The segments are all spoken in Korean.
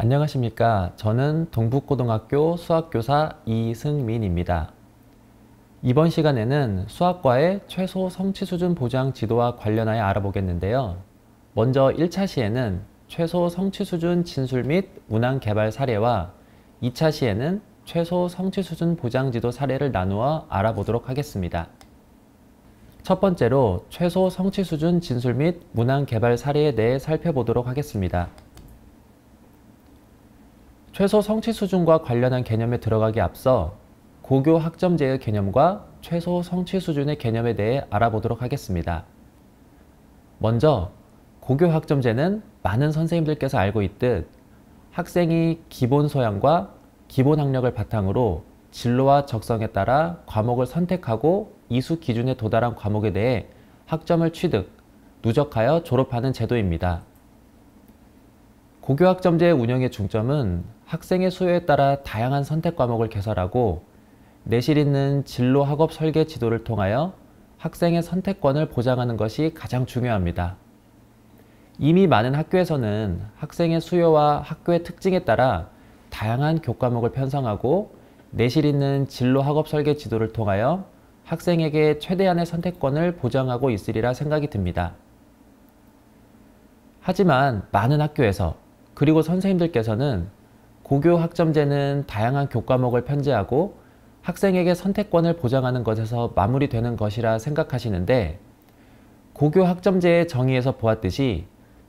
안녕하십니까. 저는 동북고등학교 수학교사 이승민입니다. 이번 시간에는 수학과의 최소 성취 수준 보장 지도와 관련하여 알아보겠는데요. 먼저 1차 시에는 최소 성취 수준 진술 및 문항 개발 사례와 2차 시에는 최소 성취 수준 보장 지도 사례를 나누어 알아보도록 하겠습니다. 첫 번째로 최소 성취 수준 진술 및 문항 개발 사례에 대해 살펴보도록 하겠습니다. 최소 성취 수준과 관련한 개념에 들어가기 앞서 고교 학점제의 개념과 최소 성취 수준의 개념에 대해 알아보도록 하겠습니다. 먼저 고교 학점제는 많은 선생님들께서 알고 있듯 학생이 기본 소양과 기본 학력을 바탕으로 진로와 적성에 따라 과목을 선택하고 이수 기준에 도달한 과목에 대해 학점을 취득, 누적하여 졸업하는 제도입니다. 고교 학점제의 운영의 중점은 학생의 수요에 따라 다양한 선택 과목을 개설하고 내실 있는 진로 학업 설계 지도를 통하여 학생의 선택권을 보장하는 것이 가장 중요합니다. 이미 많은 학교에서는 학생의 수요와 학교의 특징에 따라 다양한 교과목을 편성하고 내실 있는 진로 학업 설계 지도를 통하여 학생에게 최대한의 선택권을 보장하고 있으리라 생각이 듭니다. 하지만 많은 학교에서 그리고 선생님들께서는 고교 학점제는 다양한 교과목을 편제하고 학생에게 선택권을 보장하는 것에서 마무리되는 것이라 생각하시는데, 고교 학점제의 정의에서 보았듯이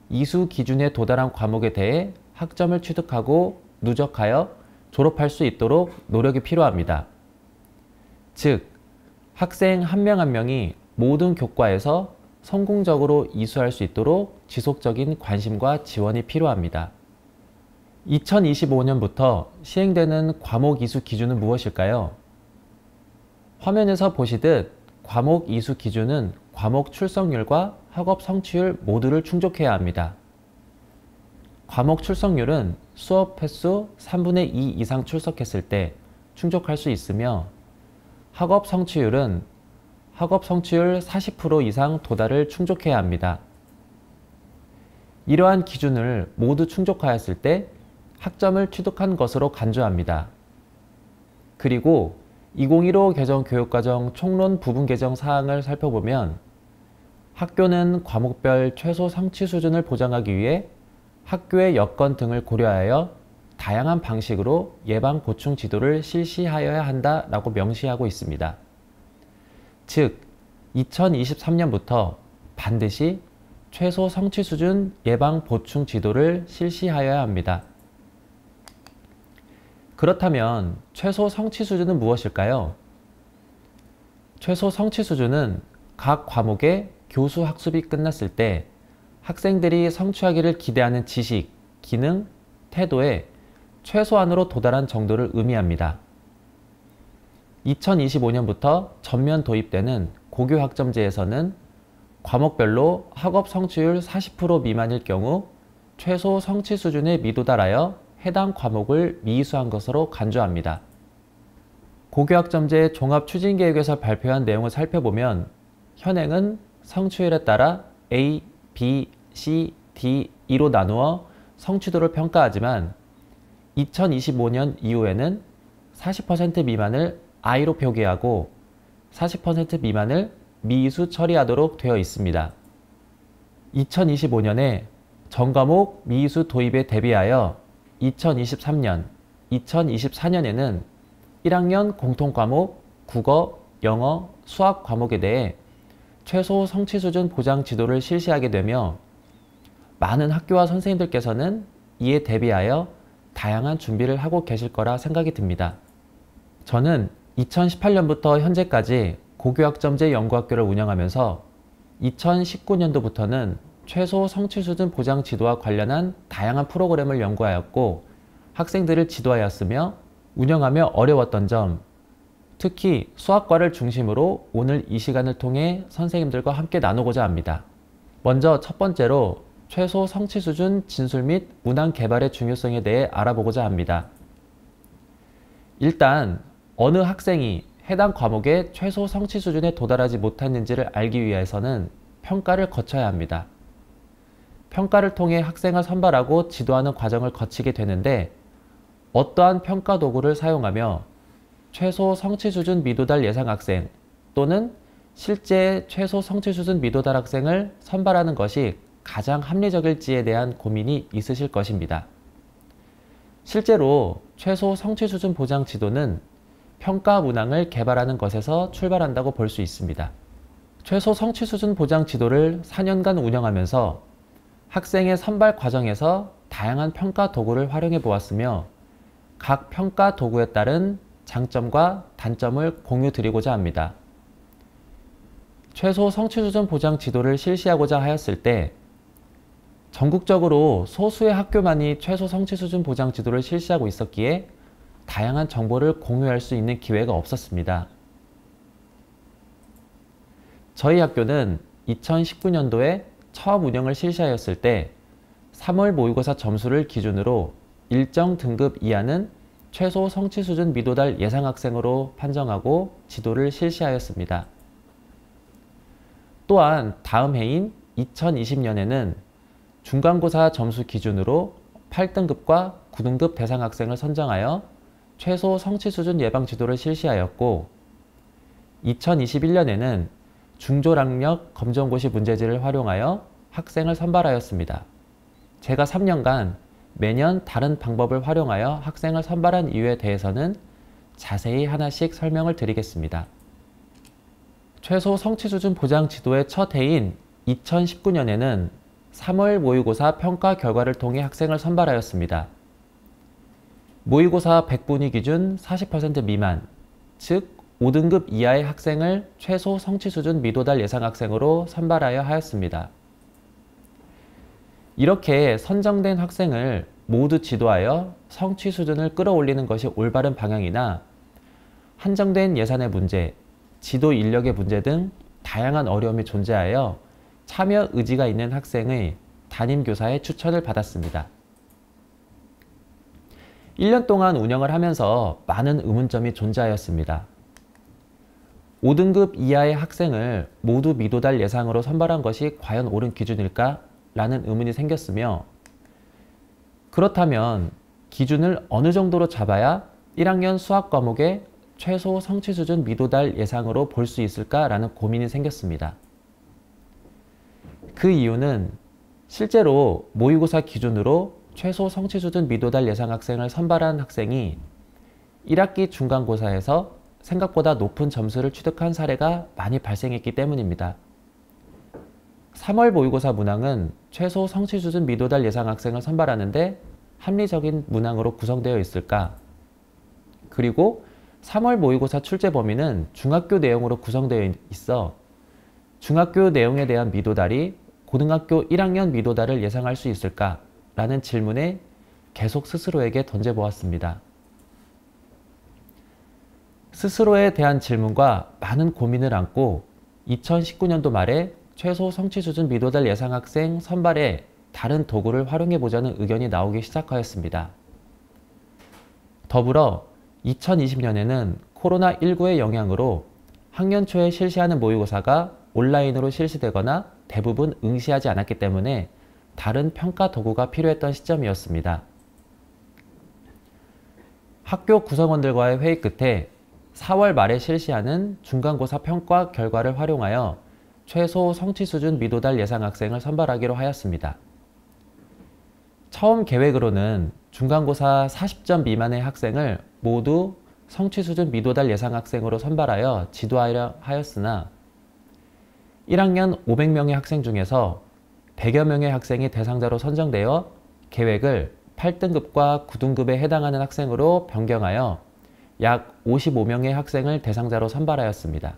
이수 기준에 도달한 과목에 대해 학점을 취득하고 누적하여 졸업할 수 있도록 노력이 필요합니다. 즉, 학생 한 명 한 명이 모든 교과에서 성공적으로 이수할 수 있도록 지속적인 관심과 지원이 필요합니다. 2025년부터 시행되는 과목 이수 기준은 무엇일까요? 화면에서 보시듯 과목 이수 기준은 과목 출석률과 학업 성취율 모두를 충족해야 합니다. 과목 출석률은 수업 횟수 3분의 2 이상 출석했을 때 충족할 수 있으며, 학업 성취율은 학업 성취율 40% 이상 도달을 충족해야 합니다. 이러한 기준을 모두 충족하였을 때 학점을 취득한 것으로 간주합니다. 그리고 2015 개정 교육과정 총론 부분 개정 사항을 살펴보면 학교는 과목별 최소 성취 수준을 보장하기 위해 학교의 여건 등을 고려하여 다양한 방식으로 예방 보충 지도를 실시하여야 한다라고 명시하고 있습니다. 즉, 2023년부터 반드시 최소 성취 수준 예방 보충 지도를 실시하여야 합니다. 그렇다면 최소 성취 수준은 무엇일까요? 최소 성취 수준은 각 과목의 교수 학습이 끝났을 때 학생들이 성취하기를 기대하는 지식, 기능, 태도에 최소한으로 도달한 정도를 의미합니다. 2025년부터 전면 도입되는 고교 학점제에서는 과목별로 학업 성취율 40% 미만일 경우 최소 성취 수준에 미도달하여 해당 과목을 미이수한 것으로 간주합니다. 고교 학점제 종합 추진계획에서 발표한 내용을 살펴보면 현행은 성취율에 따라 A, B, C, D, E로 나누어 성취도를 평가하지만 2025년 이후에는 40% 미만을 I로 표기하고 40% 미만을 미이수 처리하도록 되어 있습니다. 2025년에 전과목 미이수 도입에 대비하여 2023년, 2024년에는 1학년 공통과목 국어, 영어, 수학 과목에 대해 최소 성취 수준 보장 지도를 실시하게 되며, 많은 학교와 선생님들께서는 이에 대비하여 다양한 준비를 하고 계실 거라 생각이 듭니다. 저는 2018년부터 현재까지 고교학점제 연구학교를 운영하면서 2019년도부터는 최소 성취 수준 보장 지도와 관련한 다양한 프로그램을 연구하였고 학생들을 지도하였으며, 운영하며 어려웠던 점, 특히 수학과를 중심으로 오늘 이 시간을 통해 선생님들과 함께 나누고자 합니다. 먼저 첫 번째로 최소 성취 수준 진술 및 문항 개발의 중요성에 대해 알아보고자 합니다. 일단 어느 학생이 해당 과목의 최소 성취 수준에 도달하지 못했는지를 알기 위해서는 평가를 거쳐야 합니다. 평가를 통해 학생을 선발하고 지도하는 과정을 거치게 되는데 어떠한 평가 도구를 사용하며 최소 성취 수준 미도달 예상 학생 또는 실제 최소 성취 수준 미도달 학생을 선발하는 것이 가장 합리적일지에 대한 고민이 있으실 것입니다. 실제로 최소 성취 수준 보장 지도는 평가 문항을 개발하는 것에서 출발한다고 볼 수 있습니다. 최소 성취 수준 보장 지도를 4년간 운영하면서 학생의 선발 과정에서 다양한 평가 도구를 활용해 보았으며 각 평가 도구에 따른 장점과 단점을 공유드리고자 합니다. 최소 성취 수준 보장 지도를 실시하고자 하였을 때 전국적으로 소수의 학교만이 최소 성취 수준 보장 지도를 실시하고 있었기에 다양한 정보를 공유할 수 있는 기회가 없었습니다. 저희 학교는 2019년도에 처음 운영을 실시하였을 때 3월 모의고사 점수를 기준으로 일정 등급 이하는 최소 성취 수준 미도달 예상 학생으로 판정하고 지도를 실시하였습니다. 또한 다음 해인 2020년에는 중간고사 점수 기준으로 8등급과 9등급 대상 학생을 선정하여 최소 성취 수준 예방 지도를 실시하였고 2021년에는 중졸학력 검정고시 문제지를 활용하여 학생을 선발하였습니다. 제가 3년간 매년 다른 방법을 활용하여 학생을 선발한 이유에 대해서는 자세히 하나씩 설명을 드리겠습니다. 최소 성취 수준 보장 지도의 첫 해인 2019년에는 3월 모의고사 평가 결과를 통해 학생을 선발하였습니다. 모의고사 100분위 기준 40% 미만, 즉 5등급 이하의 학생을 최소 성취 수준 미도달 예상 학생으로 선발하여 하였습니다. 이렇게 선정된 학생을 모두 지도하여 성취 수준을 끌어올리는 것이 올바른 방향이나 한정된 예산의 문제, 지도 인력의 문제 등 다양한 어려움이 존재하여 참여 의지가 있는 학생의 담임교사의 추천을 받았습니다. 1년 동안 운영을 하면서 많은 의문점이 존재하였습니다. 5등급 이하의 학생을 모두 미도달 예상으로 선발한 것이 과연 옳은 기준일까? 라는 의문이 생겼으며 그렇다면 기준을 어느 정도로 잡아야 1학년 수학 과목의 최소 성취 수준 미도달 예상으로 볼 수 있을까? 라는 고민이 생겼습니다. 그 이유는 실제로 모의고사 기준으로 최소 성취 수준 미도달 예상 학생을 선발한 학생이 1학기 중간고사에서 생각보다 높은 점수를 취득한 사례가 많이 발생했기 때문입니다. 3월 모의고사 문항은 최소 성취 수준 미도달 예상 학생을 선발하는데 합리적인 문항으로 구성되어 있을까? 그리고 3월 모의고사 출제 범위는 중학교 내용으로 구성되어 있어 중학교 내용에 대한 미도달이 고등학교 1학년 미도달을 예상할 수 있을까? 라는 질문에 계속 스스로에게 던져보았습니다. 스스로에 대한 질문과 많은 고민을 안고 2019년도 말에 최소 성취 수준 미도달 예상 학생 선발에 다른 도구를 활용해보자는 의견이 나오기 시작하였습니다. 더불어 2020년에는 코로나19의 영향으로 학년 초에 실시하는 모의고사가 온라인으로 실시되거나 대부분 응시하지 않았기 때문에 다른 평가 도구가 필요했던 시점이었습니다. 학교 구성원들과의 회의 끝에 4월 말에 실시하는 중간고사 평가 결과를 활용하여 최소 성취 수준 미도달 예상 학생을 선발하기로 하였습니다. 처음 계획으로는 중간고사 40점 미만의 학생을 모두 성취 수준 미도달 예상 학생으로 선발하여 지도하려 하였으나 1학년 500명의 학생 중에서 100여 명의 학생이 대상자로 선정되어 계획을 8등급과 9등급에 해당하는 학생으로 변경하여 약 55명의 학생을 대상자로 선발하였습니다.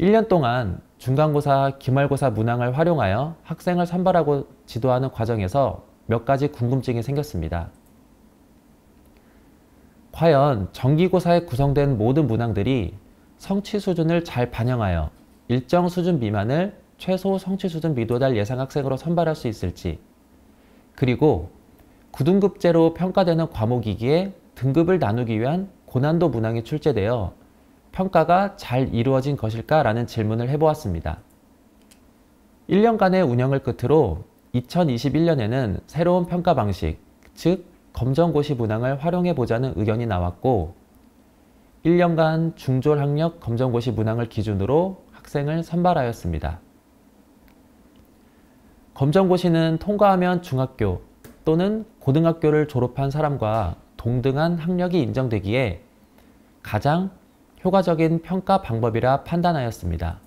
1년 동안 중간고사, 기말고사 문항을 활용하여 학생을 선발하고 지도하는 과정에서 몇 가지 궁금증이 생겼습니다. 과연 정기고사에 구성된 모든 문항들이 성취 수준을 잘 반영하여 일정 수준 미만을 최소 성취 수준 미도달 예상 학생으로 선발할 수 있을지, 그리고 9등급제로 평가되는 과목이기에 등급을 나누기 위한 고난도 문항이 출제되어 평가가 잘 이루어진 것일까? 라는 질문을 해보았습니다. 1년간의 운영을 끝으로 2021년에는 새로운 평가 방식, 즉 검정고시 문항을 활용해보자는 의견이 나왔고 1년간 중졸학력 검정고시 문항을 기준으로 학생을 선발하였습니다. 검정고시는 통과하면 중학교 또는 고등학교를 졸업한 사람과 동등한 학력이 인정되기에 가장 효과적인 평가 방법이라 판단하였습니다.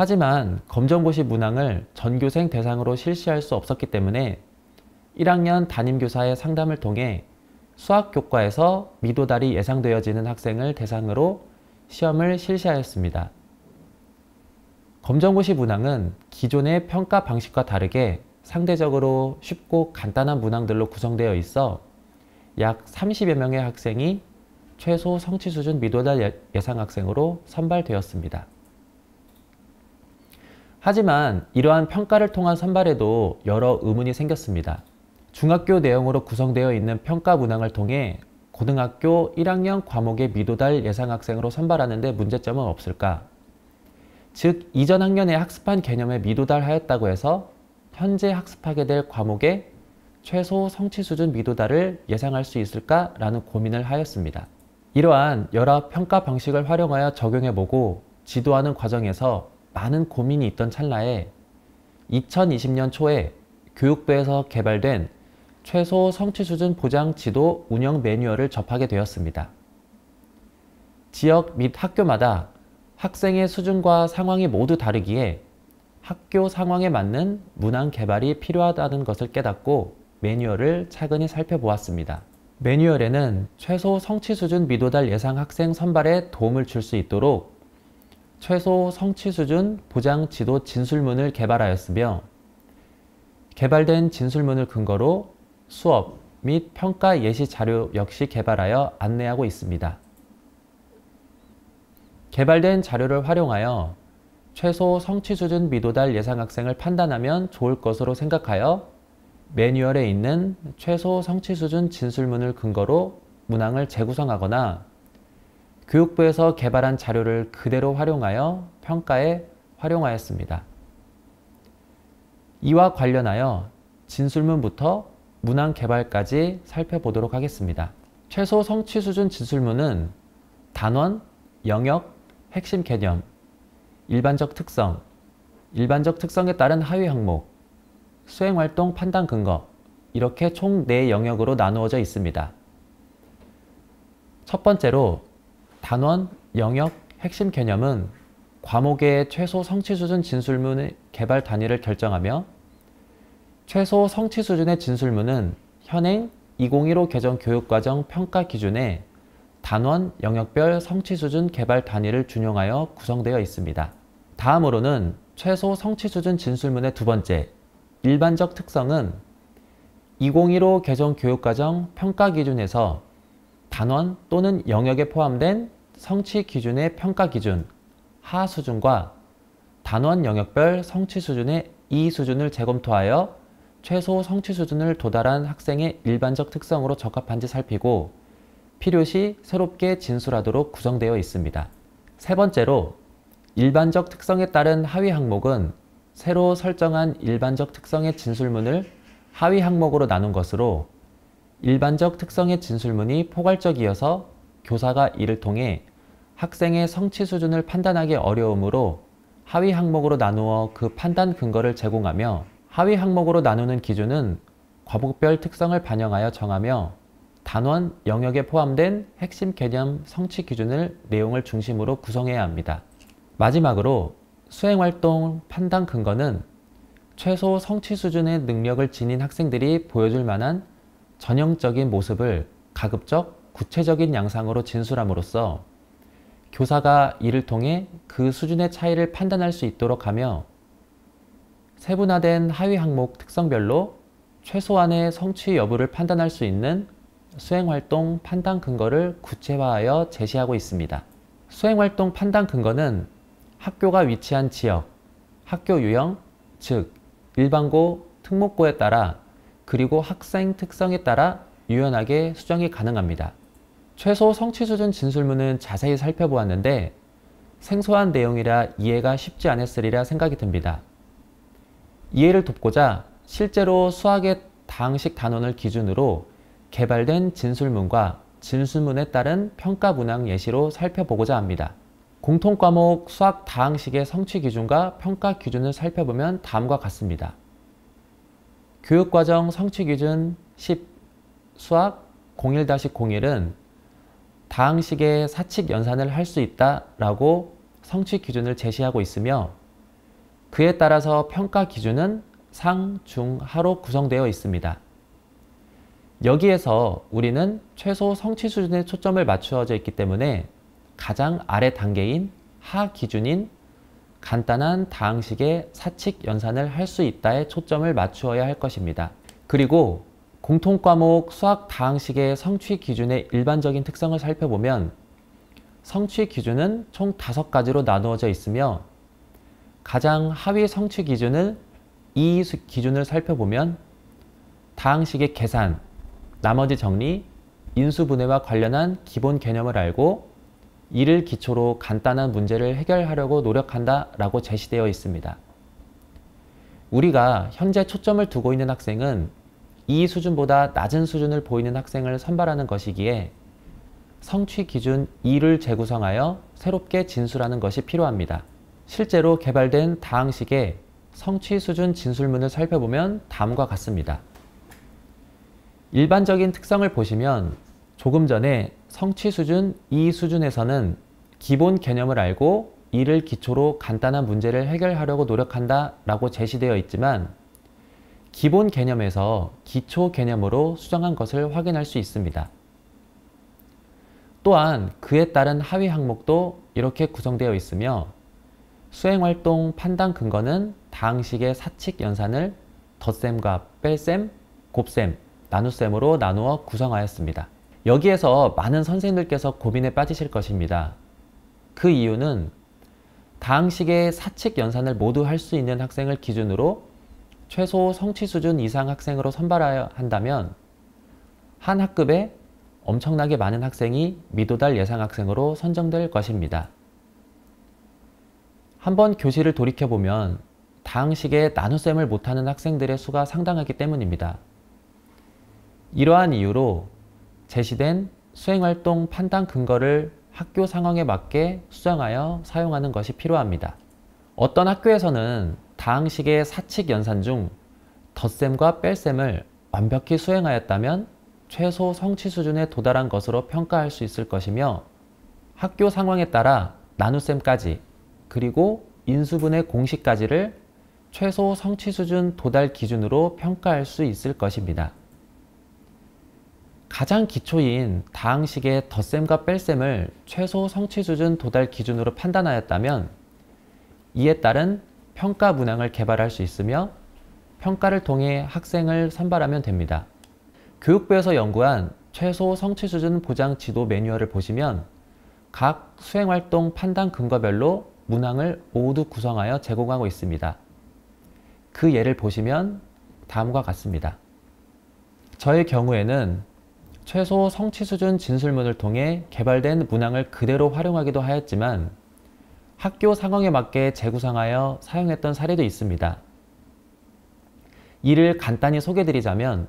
하지만 검정고시 문항을 전교생 대상으로 실시할 수 없었기 때문에 1학년 담임교사의 상담을 통해 수학교과에서 미도달이 예상되어지는 학생을 대상으로 시험을 실시하였습니다. 검정고시 문항은 기존의 평가 방식과 다르게 상대적으로 쉽고 간단한 문항들로 구성되어 있어 약 30여 명의 학생이 최소 성취 수준 미도달 예상 학생으로 선발되었습니다. 하지만 이러한 평가를 통한 선발에도 여러 의문이 생겼습니다. 중학교 내용으로 구성되어 있는 평가 문항을 통해 고등학교 1학년 과목의 미도달 예상 학생으로 선발하는데 문제점은 없을까? 즉, 이전 학년에 학습한 개념에 미도달하였다고 해서 현재 학습하게 될 과목의 최소 성취 수준 미도달을 예상할 수 있을까라는 고민을 하였습니다. 이러한 여러 평가 방식을 활용하여 적용해보고 지도하는 과정에서 많은 고민이 있던 찰나에 2020년 초에 교육부에서 개발된 최소 성취 수준 보장 지도 운영 매뉴얼을 접하게 되었습니다. 지역 및 학교마다 학생의 수준과 상황이 모두 다르기에 학교 상황에 맞는 문항 개발이 필요하다는 것을 깨닫고 매뉴얼을 차근히 살펴보았습니다. 매뉴얼에는 최소 성취 수준 미도달 예상 학생 선발에 도움을 줄 수 있도록 최소 성취 수준 보장 지도 진술문을 개발하였으며 개발된 진술문을 근거로 수업 및 평가 예시 자료 역시 개발하여 안내하고 있습니다. 개발된 자료를 활용하여 최소 성취 수준 미도달 예상 학생을 판단하면 좋을 것으로 생각하여 매뉴얼에 있는 최소 성취 수준 진술문을 근거로 문항을 재구성하거나 교육부에서 개발한 자료를 그대로 활용하여 평가에 활용하였습니다. 이와 관련하여 진술문부터 문항 개발까지 살펴보도록 하겠습니다. 최소 성취 수준 진술문은 단원, 영역, 핵심 개념, 일반적 특성, 일반적 특성에 따른 하위 항목, 수행활동 판단 근거 이렇게 총 4영역으로 나누어져 있습니다. 첫 번째로 단원, 영역, 핵심 개념은 과목의 최소 성취 수준 진술문의 개발 단위를 결정하며 최소 성취 수준의 진술문은 현행 2015 개정 교육과정 평가 기준에 단원, 영역별 성취 수준 개발 단위를 준용하여 구성되어 있습니다. 다음으로는 최소 성취 수준 진술문의 두 번째, 일반적 특성은 2015 개정 교육과정 평가 기준에서 단원 또는 영역에 포함된 성취 기준의 평가 기준, 하 수준과 단원 영역별 성취 수준의 이 수준을 재검토하여 최소 성취 수준을 도달한 학생의 일반적 특성으로 적합한지 살피고 필요시 새롭게 진술하도록 구성되어 있습니다. 세 번째로 일반적 특성에 따른 하위 항목은 새로 설정한 일반적 특성의 진술문을 하위 항목으로 나눈 것으로 일반적 특성의 진술문이 포괄적이어서 교사가 이를 통해 학생의 성취 수준을 판단하기 어려우므로 하위 항목으로 나누어 그 판단 근거를 제공하며 하위 항목으로 나누는 기준은 과목별 특성을 반영하여 정하며 단원, 영역에 포함된 핵심 개념 성취 기준을 내용을 중심으로 구성해야 합니다. 마지막으로 수행활동 판단 근거는 최소 성취 수준의 능력을 지닌 학생들이 보여줄 만한 전형적인 모습을 가급적 구체적인 양상으로 진술함으로써 교사가 이를 통해 그 수준의 차이를 판단할 수 있도록 하며 세분화된 하위 항목 특성별로 최소한의 성취 여부를 판단할 수 있는 수행활동 판단 근거를 구체화하여 제시하고 있습니다. 수행활동 판단 근거는 학교가 위치한 지역, 학교 유형, 즉 일반고, 특목고에 따라 그리고 학생 특성에 따라 유연하게 수정이 가능합니다. 최소 성취 수준 진술문은 자세히 살펴보았는데 생소한 내용이라 이해가 쉽지 않았으리라 생각이 듭니다. 이해를 돕고자 실제로 수학의 다항식 단원을 기준으로 개발된 진술문과 진술문에 따른 평가 문항 예시로 살펴보고자 합니다. 공통과목 수학 다항식의 성취 기준과 평가 기준을 살펴보면 다음과 같습니다. 교육과정 성취 기준 10 수학 01-01은 다항식의 사칙 연산을 할 수 있다라고 성취 기준을 제시하고 있으며 그에 따라서 평가 기준은 상, 중, 하로 구성되어 있습니다. 여기에서 우리는 최소 성취 수준에 초점을 맞추어져 있기 때문에 가장 아래 단계인 하 기준인 간단한 다항식의 사칙 연산을 할 수 있다에 초점을 맞추어야 할 것입니다. 그리고 공통과목 수학 다항식의 성취 기준의 일반적인 특성을 살펴보면 성취 기준은 총 5가지로 나누어져 있으며 가장 하위 성취 기준을 이 기준을 살펴보면 다항식의 계산, 나머지 정리, 인수분해와 관련한 기본 개념을 알고 이를 기초로 간단한 문제를 해결하려고 노력한다 라고 제시되어 있습니다. 우리가 현재 초점을 두고 있는 학생은 이 수준보다 낮은 수준을 보이는 학생을 선발하는 것이기에 성취 기준 2를 재구성하여 새롭게 진술하는 것이 필요합니다. 실제로 개발된 다항식의 성취 수준 진술문을 살펴보면 다음과 같습니다. 일반적인 특성을 보시면 조금 전에 성취 수준 2 수준에서는 기본 개념을 알고 이를 기초로 간단한 문제를 해결하려고 노력한다 라고 제시되어 있지만 기본 개념에서 기초 개념으로 수정한 것을 확인할 수 있습니다. 또한 그에 따른 하위 항목도 이렇게 구성되어 있으며 수행활동 판단 근거는 다항식의 사칙 연산을 덧셈과 뺄셈, 곱셈, 나눗셈으로 나누어 구성하였습니다. 여기에서 많은 선생님들께서 고민에 빠지실 것입니다. 그 이유는 다항식의 사칙 연산을 모두 할 수 있는 학생을 기준으로 최소 성취 수준 이상 학생으로 선발해야 한다면 한 학급에 엄청나게 많은 학생이 미도달 예상 학생으로 선정될 것입니다. 한번 교실을 돌이켜보면 다항식의 나눗셈을 못하는 학생들의 수가 상당하기 때문입니다. 이러한 이유로 제시된 수행활동 판단 근거를 학교 상황에 맞게 수정하여 사용하는 것이 필요합니다. 어떤 학교에서는 다항식의 사칙 연산 중 덧셈과 뺄셈을 완벽히 수행하였다면 최소 성취 수준에 도달한 것으로 평가할 수 있을 것이며 학교 상황에 따라 나눗셈까지 그리고 인수분해 공식까지를 최소 성취 수준 도달 기준으로 평가할 수 있을 것입니다. 가장 기초인 다항식의 덧셈과 뺄셈을 최소 성취 수준 도달 기준으로 판단하였다면 이에 따른 평가 문항을 개발할 수 있으며 평가를 통해 학생을 선발하면 됩니다. 교육부에서 연구한 최소 성취 수준 보장 지도 매뉴얼을 보시면 각 수행활동 판단 근거별로 문항을 모두 구성하여 제공하고 있습니다. 그 예를 보시면 다음과 같습니다. 저의 경우에는 최소 성취 수준 진술문을 통해 개발된 문항을 그대로 활용하기도 하였지만 학교 상황에 맞게 재구성하여 사용했던 사례도 있습니다. 이를 간단히 소개드리자면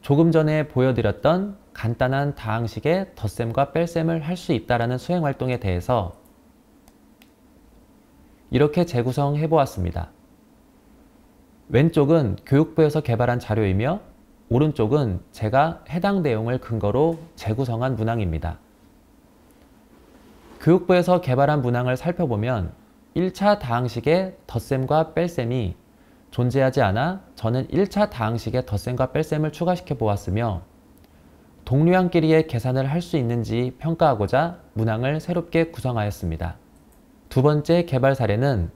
조금 전에 보여드렸던 간단한 다항식의 덧셈과 뺄셈을 할 수 있다는 수행활동에 대해서 이렇게 재구성해 보았습니다. 왼쪽은 교육부에서 개발한 자료이며 오른쪽은 제가 해당 내용을 근거로 재구성한 문항입니다. 교육부에서 개발한 문항을 살펴보면 1차 다항식의 덧셈과 뺄셈이 존재하지 않아 저는 1차 다항식의 덧셈과 뺄셈을 추가시켜 보았으며 동료한끼리의 계산을 할 수 있는지 평가하고자 문항을 새롭게 구성하였습니다. 두 번째 개발 사례는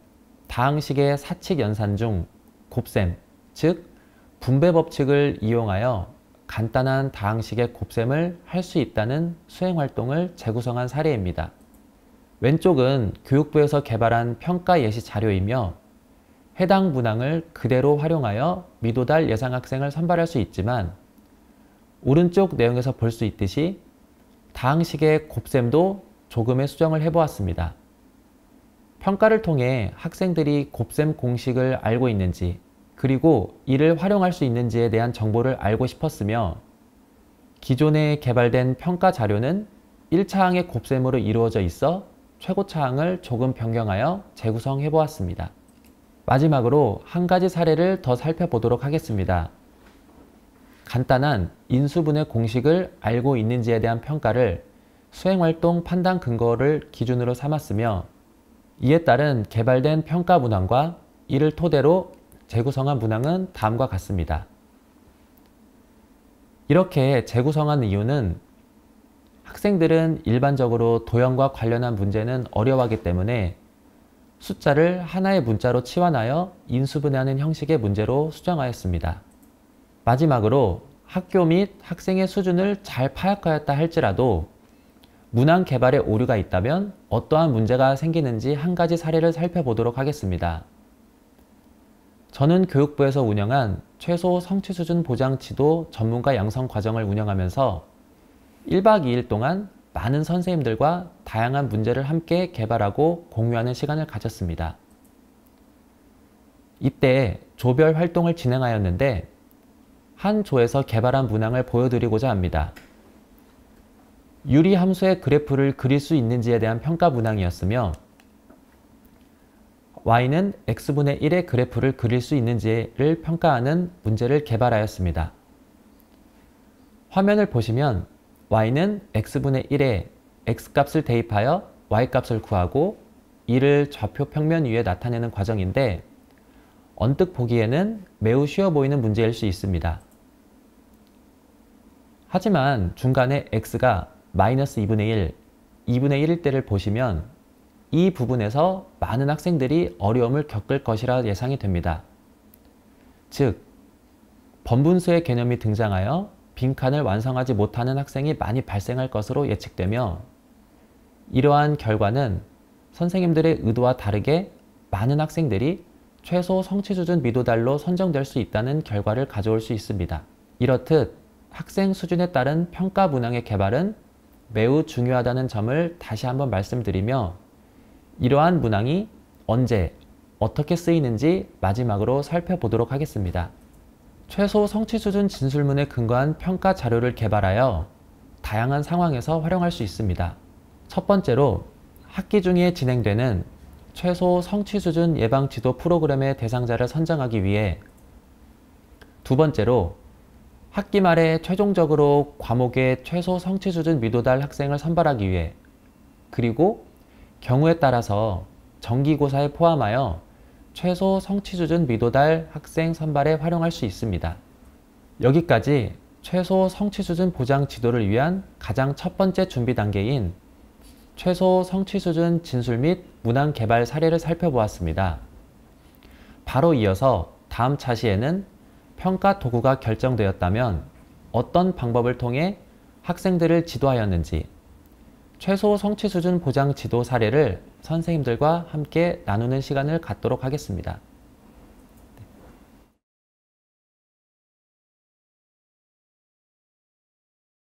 다항식의 사칙 연산 중 곱셈, 즉 분배 법칙을 이용하여 간단한 다항식의 곱셈을 할 수 있다는 수행활동을 재구성한 사례입니다. 왼쪽은 교육부에서 개발한 평가 예시 자료이며 해당 문항을 그대로 활용하여 미도달 예상 학생을 선발할 수 있지만 오른쪽 내용에서 볼 수 있듯이 다항식의 곱셈도 조금의 수정을 해보았습니다. 평가를 통해 학생들이 곱셈 공식을 알고 있는지, 그리고 이를 활용할 수 있는지에 대한 정보를 알고 싶었으며, 기존에 개발된 평가 자료는 1차항의 곱셈으로 이루어져 있어 최고차항을 조금 변경하여 재구성해 보았습니다. 마지막으로 한 가지 사례를 더 살펴보도록 하겠습니다. 간단한 인수분해 공식을 알고 있는지에 대한 평가를 수행활동 판단 근거를 기준으로 삼았으며, 이에 따른 개발된 평가 문항과 이를 토대로 재구성한 문항은 다음과 같습니다. 이렇게 재구성한 이유는 학생들은 일반적으로 도형과 관련한 문제는 어려워하기 때문에 숫자를 하나의 문자로 치환하여 인수분해하는 형식의 문제로 수정하였습니다. 마지막으로 학교 및 학생의 수준을 잘 파악하였다 할지라도 문항 개발에 오류가 있다면 어떠한 문제가 생기는지 한 가지 사례를 살펴보도록 하겠습니다. 저는 교육부에서 운영한 최소 성취 수준 보장 지도 전문가 양성 과정을 운영하면서 1박 2일 동안 많은 선생님들과 다양한 문제를 함께 개발하고 공유하는 시간을 가졌습니다. 이때 조별 활동을 진행하였는데 한 조에서 개발한 문항을 보여드리고자 합니다. 유리 함수의 그래프를 그릴 수 있는지에 대한 평가 문항이었으며, y는 x분의 1의 그래프를 그릴 수 있는지를 평가하는 문제를 개발하였습니다. 화면을 보시면 y는 x분의 1에 x값을 대입하여 y값을 구하고 이를 좌표 평면 위에 나타내는 과정인데, 언뜻 보기에는 매우 쉬워 보이는 문제일 수 있습니다. 하지만 중간에 x가 마이너스 2분의 1, 2분의 1일 때를 보시면 이 부분에서 많은 학생들이 어려움을 겪을 것이라 예상이 됩니다. 즉, 번분수의 개념이 등장하여 빈칸을 완성하지 못하는 학생이 많이 발생할 것으로 예측되며, 이러한 결과는 선생님들의 의도와 다르게 많은 학생들이 최소 성취 수준 미도달로 선정될 수 있다는 결과를 가져올 수 있습니다. 이렇듯 학생 수준에 따른 평가 문항의 개발은 매우 중요하다는 점을 다시 한번 말씀드리며, 이러한 문항이 언제, 어떻게 쓰이는지 마지막으로 살펴보도록 하겠습니다. 최소 성취 수준 진술문에 근거한 평가 자료를 개발하여 다양한 상황에서 활용할 수 있습니다. 첫 번째로 학기 중에 진행되는 최소 성취 수준 예방 지도 프로그램의 대상자를 선정하기 위해, 두 번째로 학기 말에 최종적으로 과목의 최소 성취 수준 미도달 학생을 선발하기 위해, 그리고 경우에 따라서 정기고사에 포함하여 최소 성취 수준 미도달 학생 선발에 활용할 수 있습니다. 여기까지 최소 성취 수준 보장 지도를 위한 가장 첫 번째 준비 단계인 최소 성취 수준 진술 및 문항 개발 사례를 살펴보았습니다. 바로 이어서 다음 차시에는 평가 도구가 결정되었다면 어떤 방법을 통해 학생들을 지도하였는지, 최소 성취 수준 보장 지도 사례를 선생님들과 함께 나누는 시간을 갖도록 하겠습니다.